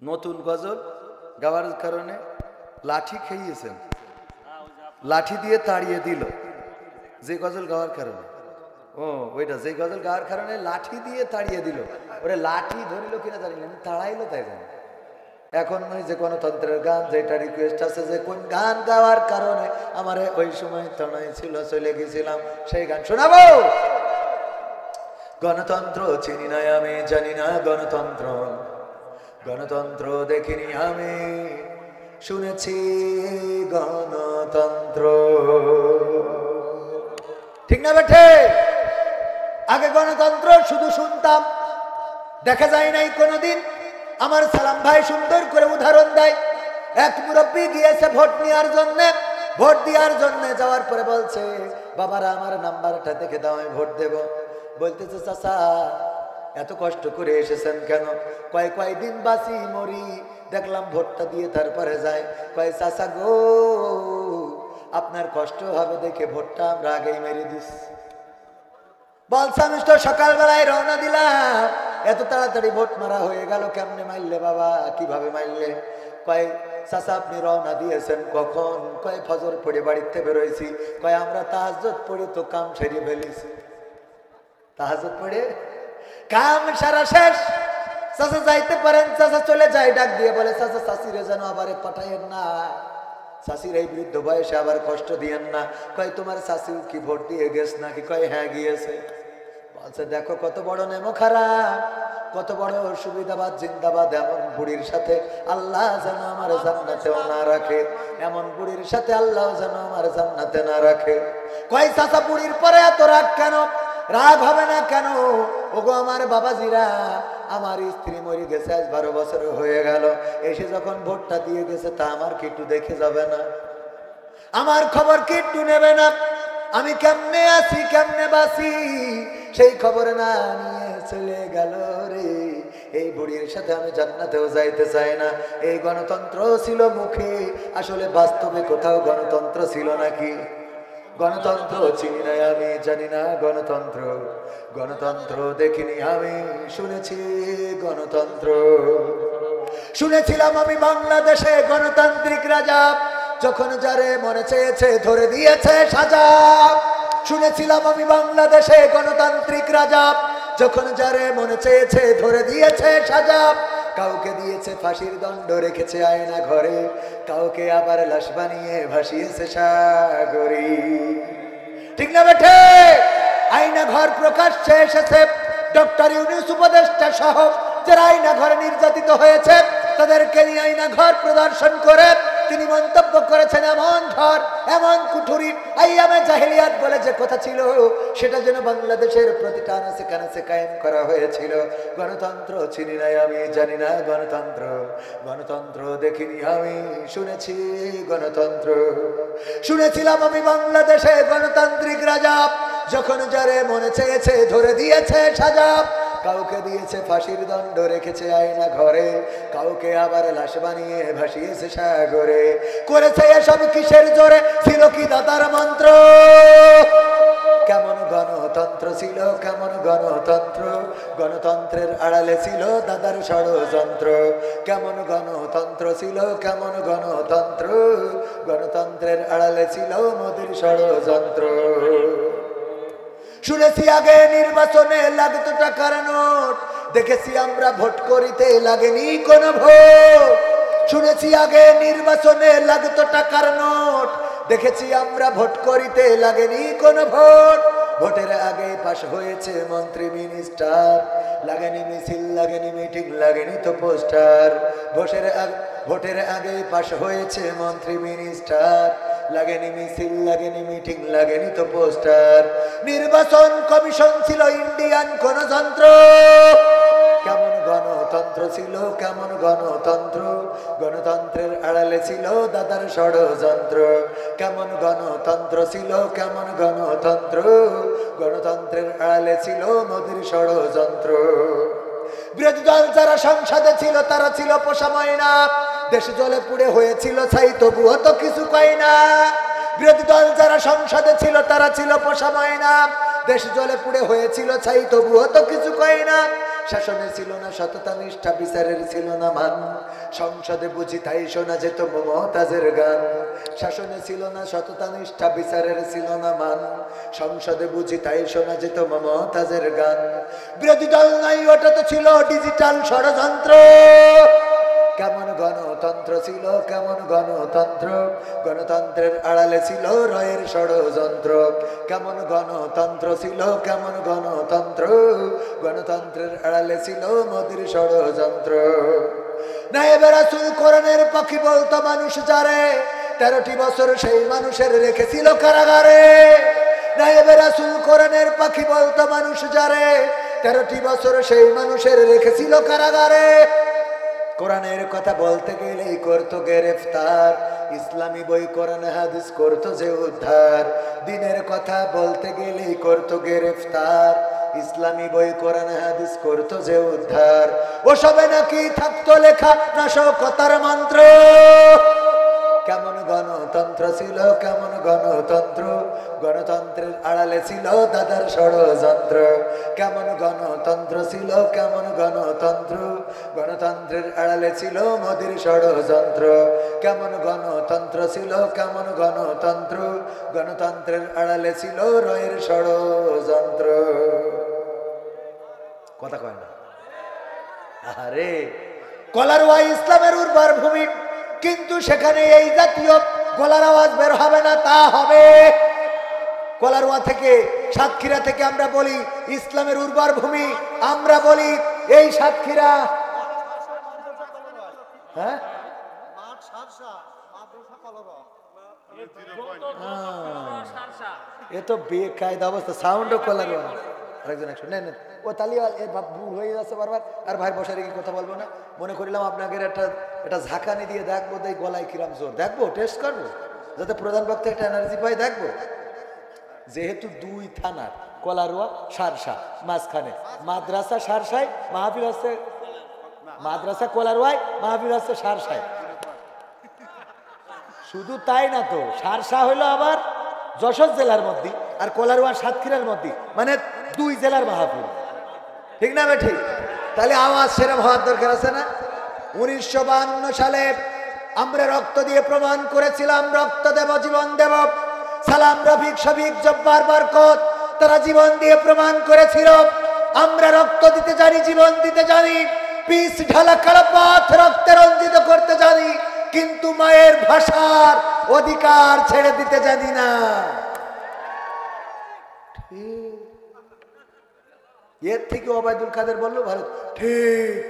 নতুন গজল গাওয়ার কারণে লাঠি খেয়েছেন, লাঠি দিয়ে তাড়িয়ে দিল যে গজল গাওয়ার কারণে। ও ওইটা যে গজল গাওয়ার কারণে লাঠি দিয়ে তাড়িয়ে দিল, ওরে লাঠি ধরিল কিনা জানি না, তাড়াইলো তাই জানি। এখন ওই যে গণতন্ত্রের গান যেটা রিকোয়েস্ট আছে যে কোন গান গাওয়ার কারণে আমার ওই সময় তনাই ছিল চলে গেছিলাম, সেই গান শোনাবো। গণতন্ত্র চিনি না আমি, জানি না গণতন্ত্র, গণতন্ত্র দেখিনি আমি, শুনেছি গণতন্ত্র। ঠিক না বেঠে? আগে গণতন্ত্র শুধু শুনতাম, দেখা যায় নাই কোনোদিন। আমার সালাম ভাই সুন্দর করে উদাহরণ দেয়, এক মুরব্বী গিয়েছে ভোট নেওয়ার জন্য, ভোট দেওয়ার জন্য যাওয়ার পরে বলছে বাবারা আমার নাম্বারটা দেখে দাও, আমি ভোট দেব। বলতেছে চাচা এত কষ্ট করে এসেছেন কেন? কয়দিন বাঁচি মরি, দেখলাম ভোটটা দিয়ে তারপরে যায়। কয় চাচা গো আপনার কষ্ট হবে দেখে ভোটটা আমরা আগেই মেরে দিস। বলছে আমি তো সকালবেলায় রওনা দিলাম, এত তাড়াতাড়ি ভোট মারা হয়ে গেল, কেমনে মারলে বাবা, কিভাবে মারলে? কয় চাচা আপনি রওনা দিয়েছেন কখন? কয় ফজর পড়ে বাড়িতে বেরোইছি। কয় আমরা তাহাজ্জুদ পড়ে তো কাম সেরে ফেলেছি। তাহাজ্জুদ পড়ে কাম সারা শেষ, চাচা যাইতে পারেন। চাচা চলে যায়, ডাক দিয়ে বলে চাচা চাচিরে যেন আবার পাঠাইয়েন না, চাচির এই বৃদ্ধ বয়সে আবার কষ্ট দিয়েন না। কয় তোমার চাচিও কি ভোট দিয়ে গেছে নাকি? কয় হ্যাঁ গিয়েছে। বলছে দেখো কত বড় নেমো খারাপ, কত বড় সুবিধাবাদ জিন্দাবাদ, এমন বুড়ির সাথে আল্লাহ যেন আমার জান্নাতেও না রাখে, এমন বুড়ির সাথে আল্লাহ যেন আমার জান্নাতে না রাখে। কয় চাচা বুড়ির পরে এত রাগ কেন? রাগ হবে না কেন? ওগো আমার বাবাজিরা, আমার স্ত্রী মরে গেছে আজ 12 বছর হয়ে গেল, এসে যখন ভোটটা দিয়ে গেছে তা আমার কি একটু দেখে যাবে না? আমার খবর কি একটু নেবে না? আমি কেমনে আছি কেমনে বাঁচি সেই খবর না নিয়ে চলে গেল রে। এই বুড়ির সাথে আমি জান্নাতেও যাইতে চাই না। এই গণতন্ত্র ছিল মুখে, আসলে বাস্তবে কোথাও গণতন্ত্র ছিল নাকি? গণতন্ত্র চিনি না আমি, জানি না গণতন্ত্র, গণতন্ত্র দেখিনি আমি, শুনেছি গণতন্ত্র। শুনেছিলাম আমি বাংলাদেশে গণতান্ত্রিক রাজা, যখন যারে মনে চেয়েছে ধরে দিয়েছে সাজা। শুনেছিলাম আমি বাংলাদেশে গণতান্ত্রিক রাজা, যখন যারে মনে চেয়েছে ধরে দিয়েছে সাজা। কাউকে দিয়েছে ফাঁসির দণ্ড, রেখেছে আয়না ঘরে, কাউকে আবার লাশ বানিয়ে ভাসিয়েছে সাগরে। ঠিক না বেঠে? আয়না ঘর প্রকাশ্যে এসেছে, ডক্টর ইউনূস উপদেষ্টা সহ যারা আয়না ঘরে নির্যাতিত হয়েছে তাদেরকে নিয়ে আয়না ঘর প্রদর্শন করে তিনি মন্তব্য করেছেন এমন ঘর এমন কুঠুরি আইয়ামে জাহেলিয়াত বলে যে কথা ছিল সেটা যেন বাংলাদেশের প্রতিটা আনাচে কানাচে কায়েম করা হয়েছিল। গণতন্ত্র চিনি না আমি, জানি না গণতন্ত্র, গণতন্ত্র দেখিনি আমি, শুনেছি গণতন্ত্র। শুনেছিলাম আমি বাংলাদেশে গণতান্ত্রিক রাজা, যখন যারে মনে চেয়েছে ধরে দিয়েছে সাজা। কাউকে দিয়েছে ফাঁসির দণ্ড, রেখেছে আয়না ঘরে, কাউকে আবার লাশ বানিয়ে ভাসিয়েছে সাগরে। করেছে এসব কিসের জোরে? ছিল কি দাতার মন্ত্র? কেমন গণতন্ত্র ছিল, কেমন গণতন্ত্র? গণতন্ত্রের আড়ালে ছিল দাদার ষড়যন্ত্র। কেমন গণতন্ত্র ছিল, কেমন গণতন্ত্র? গণতন্ত্রের আড়ালে ছিল মোদির ষড়যন্ত্র। শুনেছি আগে নির্বাচনে লাগতো টাকার নোট, দেখেছি আমরা ভোট করিতে লাগেনি কোনো ভোট। শুনেছি আগে নির্বাচনে লাগতো টাকার নোট, দেখেছি আমরা ভোট করিতে লাগেনি কোনো ভোট। ভোটের আগে পাশ হয়েছে মন্ত্রী মিনিস্টার, লাগেনি মিছিল, লাগেনি মিটিং, লাগেনি তো পোস্টার। ভোটের আগে পাশ হয়েছে মন্ত্রী মিনিস্টার, লাগেনি মিছিল, লাগেনি মিটিং, লাগেনি তো পোস্টার। নির্বাচন কমিশন ছিল ইন্ডিয়ান কোন যন্ত্র। কেমন গণতন্ত্র ছিল, কেমন গণতন্ত্র? গণতন্ত্রের আড়ালে ছিল দাদার ষড়যন্ত্র। কেমন গণতন্ত্র ছিল, কেমন গণতন্ত্র? গণতন্ত্রের আড়ালে ছিল মোদির ষড়যন্ত্র। বিরোধী দল যারা সংসদে ছিল তারা ছিল পোষা ময়না, দেশ জলে পুড়ে হয়েছিল ছাই তবুও তো কিছু কয় না। বিরোধী দল যারা সংসদে ছিল তারা ছিল পোষা ময়না, দেশ জলে পুড়ে হয়েছিল ছাই তবুও তো কিছু কয় না। শাসনে ছিল না সততা নিষ্ঠা, বিচারের ছিল না মান, সংসদে বুঝি তাই শোনা যেত মমতাজের গান। শাসনে ছিল না সততা নিষ্ঠা, বিচারের ছিল না মান, সংসদে বুঝি তাই শোনা যেত মমতাজের গান। বিরোধী দল নাই, ওটা তো ছিল ডিজিটাল ষড়যন্ত্র। কেমন গণতন্ত্র ছিল, কেমন গণতন্ত্র, গণতন্ত্রের আড়ালে ছিল রয়ের ষড়যন্ত্র। কেমন গণতন্ত্র ছিল, কেমন গণতন্ত্র, গণতন্ত্রের আড়ালে ছিল মোদির ষড়যন্ত্র। নায়েবে রাসূল কোরআনের পাখি বলতো মানুষ যারে, 13টি বছর সেই মানুষের রেখেছিল কারাগারে। নায়েবে রাসূল কোরআনের পাখি বলতো মানুষ যারে, 13টি বছর সেই মানুষের রেখেছিল কারাগারে। কোরআনের কথা বলতে গেলেই করতো গ্রেফতার, ইসলামী বই কোরআন হাদিস করতো যে উদ্ধার। দিনের কথা বলতে গেলেই করতো গ্রেফতার, ইসলামী বই কোরআন হাদিস করতো যে উদ্ধার। ওসবে নাকি থাকতো লেখা নাশকতার মন্ত্র। কেমন গণতন্ত্র ছিল, কেমন গণতন্ত্র, গণতন্ত্রের আড়ালে ছিল দাদার ষড়যন্ত্র। কেমন গণতন্ত্র ছিল, কেমন গণতন্ত্র, গণতন্ত্রের আড়ালে ছিল মোদির ষড়যন্ত্র। কেমন গণতন্ত্র ছিল, কেমন গণতন্ত্র, গণতন্ত্রের আড়ালে ছিল রয়ের ষড়যন্ত্র। কথা কয় না? আরে কলারওয়া ইসলামের উর্বর ভূমি, কিন্তু সেখানে এই জাতীয় গলার আওয়াজ বের হবে না, তা হবে কলারওয়া থেকে, সাতক্ষীরা থেকে। আমরা বলি ইসলামের উর্বর ভূমি, আমরা বলি এই সাতক্ষীরা। হ্যাঁ, এ তো বেকায়দা অবস্থা। সাউন্ডও কলারওয়া। আরেকজন একশো নেন, ও তালিয়া ভুল হয়ে যাচ্ছে বারবার। আর ভাই বসার কি কথা বলবো না, মনে করিলাম আপনাকে একটা ঝাঁকানি দিয়ে দেখবো, তাই গলায় কিরাম জোর দেখবো, টেস্ট করবো, যাতে প্রধান বক্তা একটা এনার্জি পাই দেখবো। যেহেতু 2 থানার, কলারওয়া সারসা, মাঝখানে মাদ্রাসা সারসায়, মাহফিল হচ্ছে মাদ্রাসা কলারওয়ায়, মাহফিল হচ্ছে সারসায়। শুধু তাই না তো, সারসা হইলো আবার যশোর জেলার মধ্যে, আর কলারওয়া সাতক্ষীরার মধ্যে, মানে 2 জেলার মাহফিল। ঠিক না বে ঠিক? তাহলে আওয়াজ সেরকম হওয়ার দরকার আছে না? 1952 সালে আমরা রক্ত দিয়ে প্রমাণ করেছিলাম, রক্ত দেব জীবন দেব। সালাম, রফিক, শফিক, জব্বার, বরকত, তারা জীবন দিয়ে প্রমাণ করেছিল আমরা রক্ত দিতে জানি, জীবন দিতে জানি, পিস ঢালা কালো পথ রক্তে রঞ্জিত করতে জানি, কিন্তু মায়ের ভাষার অধিকার ছেড়ে দিতে জানি না। এর থেকে ওবায়দুল কাদের বললো ভালো, ঠিক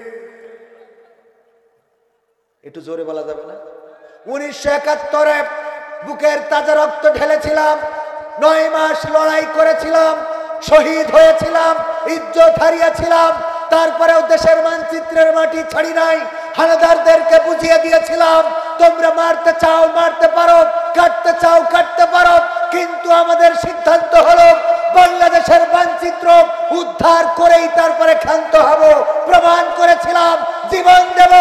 একটু জোরে বলা যাবে না? 1971 বুকের তাজা রক্ত ঢেলেছিলাম, 9 মাস লড়াই করেছিলাম, শহীদ হয়েছিলাম, ইজ্জত হারিয়েছিলাম, তারপরেও দেশের মানচিত্রের মাটি ছাড়ি নাই। হানাদারদেরকে বুঝিয়ে দিয়েছিলাম তোমরা মারতে চাও মারতে পারো, কাটতে চাও কাটতে পারো, কিন্তু আমাদের সিদ্ধান্ত হলো বাংলাদেশের মানচিত্র উদ্ধার করেই তারপরে ক্ষান্ত হব। প্রমাণ করেছিলাম জীবন দেব,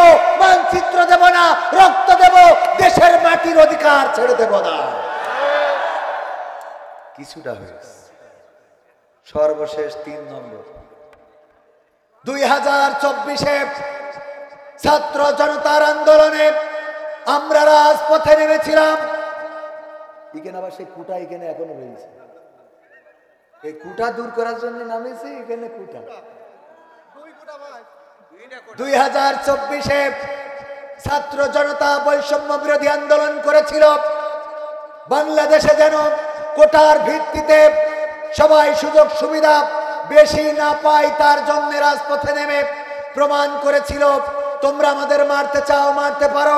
মানচিত্র দেব না, রক্ত দেব, দেশের মাটির অধিকার ছেড়ে দেব না। কিছুটা হয়েছে। সর্বশেষ 3 নম্বর, 2024-এ ছাত্র জনতার আন্দোলনে আমরা রাজপথে নেমেছিলাম। এখানে আবার সেই কুটা এখানে এখনো রয়েছে, এই কুটা দূর করার জন্য নামেছি এখানে কুটা। 2024-এ ছাত্র জনতা বৈষম্য বিরোধী আন্দোলন করেছিল। বাংলাদেশে যেন কোটার ভিত্তিতে সবাই সুযোগ সুবিধা বেশি না পায়, তার জন্য রাজপথে নেমে প্রমাণ করেছিল তোমরা আমাদের মারতে চাও মারতে পারো,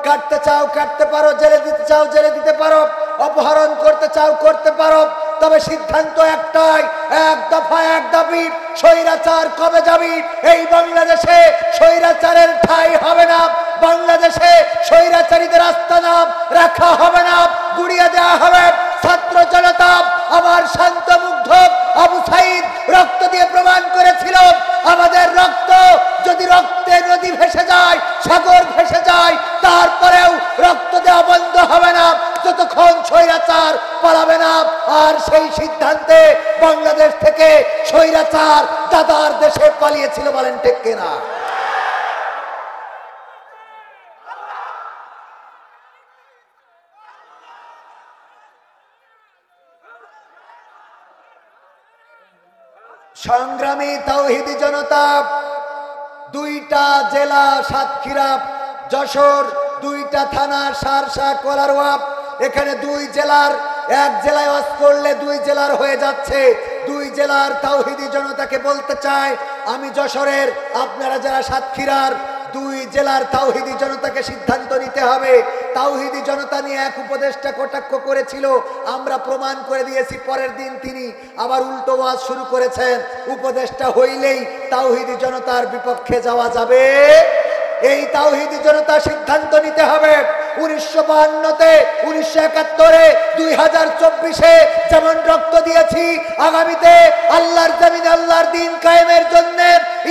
কাটতে চাও কাটতে পারো, জেলে দিতে চাও জেলে দিতে পারো, অপহরণ করতে চাও করতে পারো, তবে সিদ্ধান্ত একটাই, এক দফা এক দাবি, স্বৈরাচার কবে যাবি? এই বাংলাদেশে স্বৈরাচারের ঠাঁই হবে না, বাংলাদেশে স্বৈরাচারীদের আস্তানা রাখা হবে না, গুড়িয়ে দেওয়া হবে। ছাত্র জনতা আমার শান্ত মুগ্ধ আবু সাইদ রক্ত দিয়ে প্রমাণ করেছিল আমাদের রক্ত যদি রক্তে নদী ভেসে যায়, সাগর ভেসে যায়, তারপরেও রক্ত দেওয়া বন্ধ হবে না যতক্ষণ স্বৈরাচার স্বৈরাচার পালাবে না। আর সেই সিদ্ধান্তে বাংলাদেশ থেকে স্বৈরাচার দাদার দেশে পালিয়েছিল, বলেন ঠিক কিনা? সংগ্রামী তাওহীদি জনতা, দুইটা জেলা সাতক্ষীরা যশোর, দুইটা থানা শার্শা কোলারোয়া, এখানে দুই জেলার, এক জেলায় ওয়াজ করলে দুই জেলার হয়ে যাচ্ছে। দুই জেলার তাওহীদি জনতাকে বলতে চাই, আমি যশোরের, আপনারা যারা সাতক্ষীরার, দুই জেলার তাওহীদি জনতাকে সিদ্ধান্ত নিতে হবে। তাওহীদি জনতা নিয়ে এক উপদেষ্টা কটাক্ষ করেছিল, আমরা প্রমাণ করে দিয়েছি। পরের দিন তিনি আবার উল্টো ওয়াজ শুরু করেছেন, উপদেষ্টা হইলেই তাওহীদি জনতার বিপক্ষে যাওয়া যাবে। এই তাওহীদি জনতা সিদ্ধান্ত নিতে হবে। 1952-তে, 1971-এ, 2024-এ যেমন রক্ত দিয়েছি, আগামীতে আল্লাহর জমিনে আল্লাহর দ্বীন কায়েমের জন্য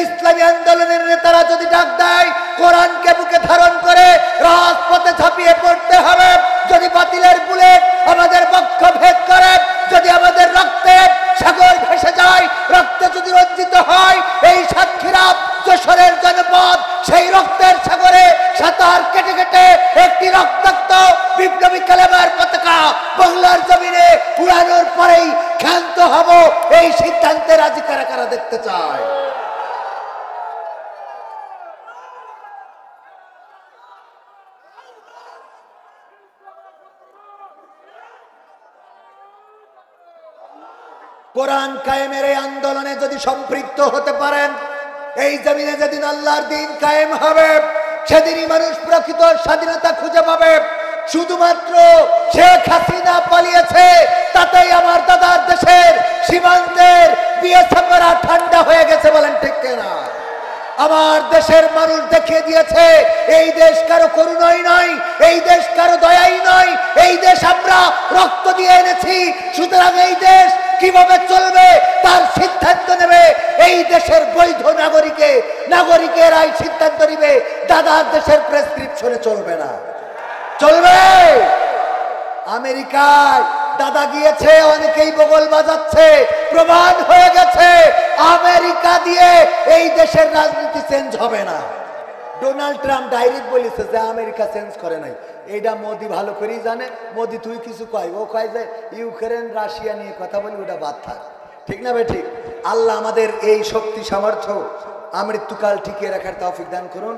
ইসলামী আন্দোলনের নেতারা যদি ডাক দেয়, কোরআনকে বুকে ধারণ করে রাজপথে ঝাঁপিয়ে পড়তে হবে। যদি বাতিলের বুলেট আমাদের বক্ষ ভেদ করে, যদি আমাদের রক্তে সাগর ভেসে যায়, রক্তে যদি রঞ্জিত হয় এই সাতক্ষীরা যশোরের জনপদ, সেই রক্তের সাগরে সাঁতার কেটে কেটে একটি রক্তাক্ত বিপ্লবী কালেমার পতাকা বাংলার জমিনে উড়ানোর পরেই ক্ষান্ত হব। এই সিদ্ধান্তে রাজি কারা কারা দেখতে চায়? কোরআন কায়েমের এই আন্দোলনে যদি সম্পৃক্ত হতে পারেন, এই জমিনে যেদিন আল্লাহর দ্বীন কায়েম হবে, সেদিনই মানুষ প্রকৃত স্বাধীনতা খুঁজে পাবে। শুধুমাত্র শেখ হাসিনা পালিয়েছে, তাতেই আমার দাদার দেশের সীমান্তের বিএসএফরা ঠান্ডা হয়ে গেছে, বলেন ঠিক কিনা? আমার দেশের মানুষ দেখিয়ে দিয়েছে এই দেশ কারো করুণাই নয়, এই দেশ কারো দয়াই নয়, এই দেশ আমরা রক্ত দিয়ে এনেছি। সুতরাং এই দেশ কিভাবে চলবে তার সিদ্ধান্ত নেবে এই দেশের বৈধ নাগরিকেরাই সিদ্ধান্ত নেবে। দাদার দেশের প্রেসক্রিপশনে চলবে না, চলবে। আমেরিকায় দাদা গিয়েছে, অনেকেই বগল বাজাচ্ছে, প্রমাণ হয়ে গেছে আমেরিকা দিয়ে এই দেশের রাজনীতি চেঞ্জ হবে না। ডোনাল্ড ট্রাম্প ডাইরেক্ট বলেছে যে আমেরিকা চেঞ্জ করে নাই। এইটা মোদি ভালো করেই জানে। মোদি তুই কিছু কয়, ও কয় যে ইউক্রেন রাশিয়া নিয়ে কথা বলি, ওটা বাদ থাক। ঠিক না ভাই? ঠিক। আল্লাহ আমাদের এই শক্তি সামর্থ্য আমৃত্যুকাল টিকিয়ে রাখার তৌফিক দান করুন।